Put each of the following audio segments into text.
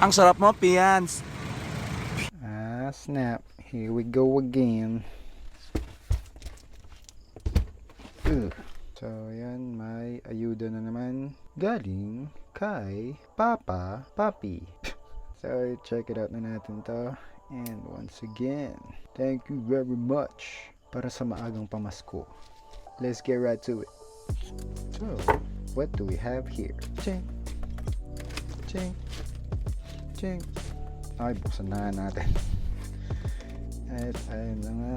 Ang sarap mo, Pians. Snap. Here we go again. So, yan. May ayuda na naman. Galing kay Papa Papi. So, check it out na natin to. And once again, thank you very much para sa maagang pamasko. Let's get right to it. So, what do we have here? Ching. Ching. Ching. Ay, buksan na natin. At ayun na nga.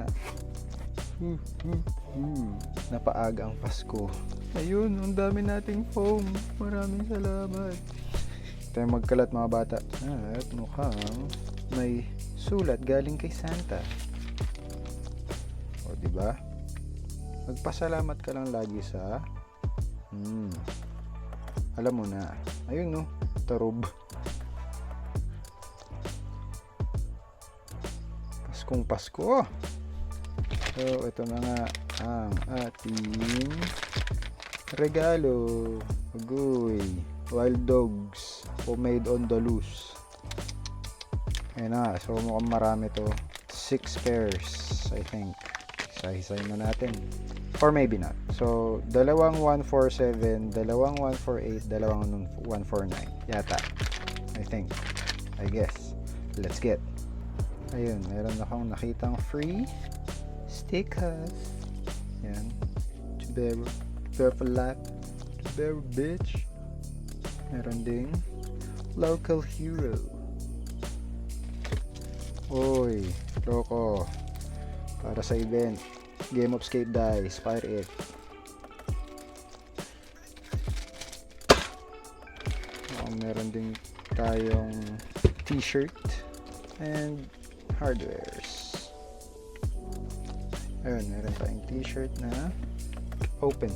Napaaga ang Pasko. Ayun, ang dami nating foam. Maraming salamat. Tayo magkalat mga bata. At mukhang may sulat galing kay Santa. O, diba? Magpasalamat ka lang lagi sa alam mo na. Ayun no, tarob. Paskong Pasko. So, ito na nga ang ating regalo. Agoy. Wild dogs. Homemade on the loose. Ayan na. So, mukhang marami to. 6 pairs, I think. Isa-isayin na natin. Or maybe not. So, dalawang 147, dalawang 148, dalawang 149. Yata. I think. I guess. Let's get. Ayun. Meron akong nakitang free stickers. Yan. Chubero. Purple life. Chubero bitch. Meron ding local hero. Oy. Loko. Para sa event. Game of Skate Dice. Fire it. Meron ding tayong t-shirt and hardwares. Ayun, meron tayong t-shirt na open.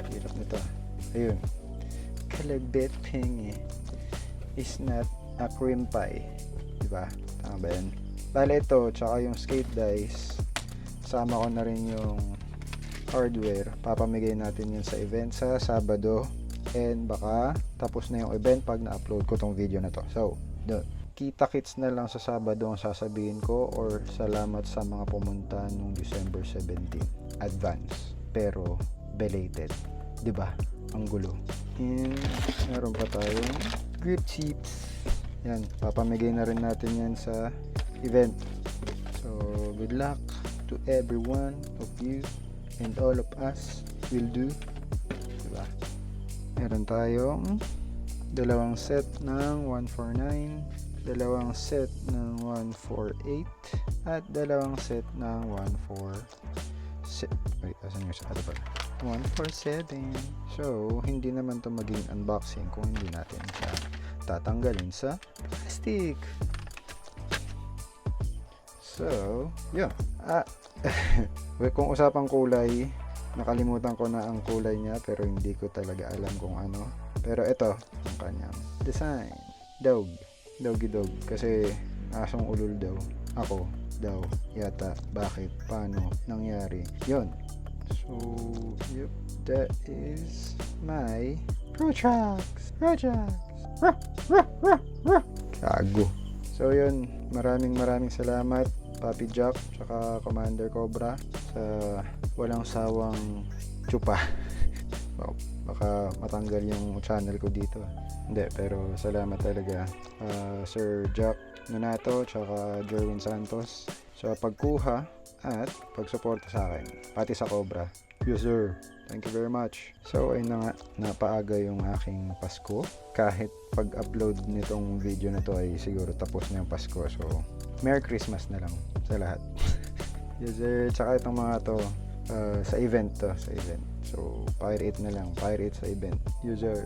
Hirap nito. Ayun. Kalabit pingi is not a cream pie. Diba? Tama ba yan? Bale ito, tsaka yung skate dice, sama ko na rin yung hardware. Papamigay natin yun sa event sa Sabado. And baka tapos na yung event pag na-upload ko tong video na to. So, doon. Kita-kits na lang sa Sabado ang sasabihin ko, or salamat sa mga pumunta nung December 17. Advance. Pero, belated. Diba? Ang gulo. And, meron pa tayong grip tips. Yan. Papamigay na rin natin yan sa event. So, good luck to every one of you and all of us will do. Diba? Meron tayong dalawang set ng 149, dalawang set ng 148, at dalawang set ng 147. Wait, asan yung sa ano pala? 147. So, hindi naman to maging unboxing kung hindi natin siya tatanggalin sa plastic. So, yeah. Kung usapang kulay, nakalimutan ko na ang kulay niya pero hindi ko talaga alam kung ano. Pero ito, ang kanyang design. Doggy dog. Kasi asong ulul daw. Ako daw. Yata. Bakit? Paano? Nangyari? Yon. So, yep. That is my Protrax. Kago. So, yun. Maraming salamat, Papi Jack, tsaka Commander Cobra, sa walang sawang tsupa. Wow, baka matanggal yung channel ko dito. Hindi, pero salamat talaga, Sir Jack Nonato, tsaka Jerwin Santos, sa pagkuha at pagsuporta sa akin, pati sa Cobra. Yes sir, thank you very much. So ayun na nga, napaaga yung aking Pasko. Kahit pag-upload nitong video na to ay siguro tapos na yung Pasko. So Merry Christmas na lang sa lahat. Yes sir, tsaka itong mga to sa event to, sa event. So Fire 8 na lang, Fire 8 sa event. Yes sir.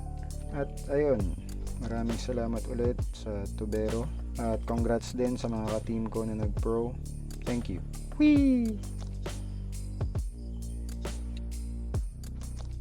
At ayun, maraming salamat ulit sa Tubero. At congrats din sa mga ka-team ko na nag-pro. Thank you. Whee!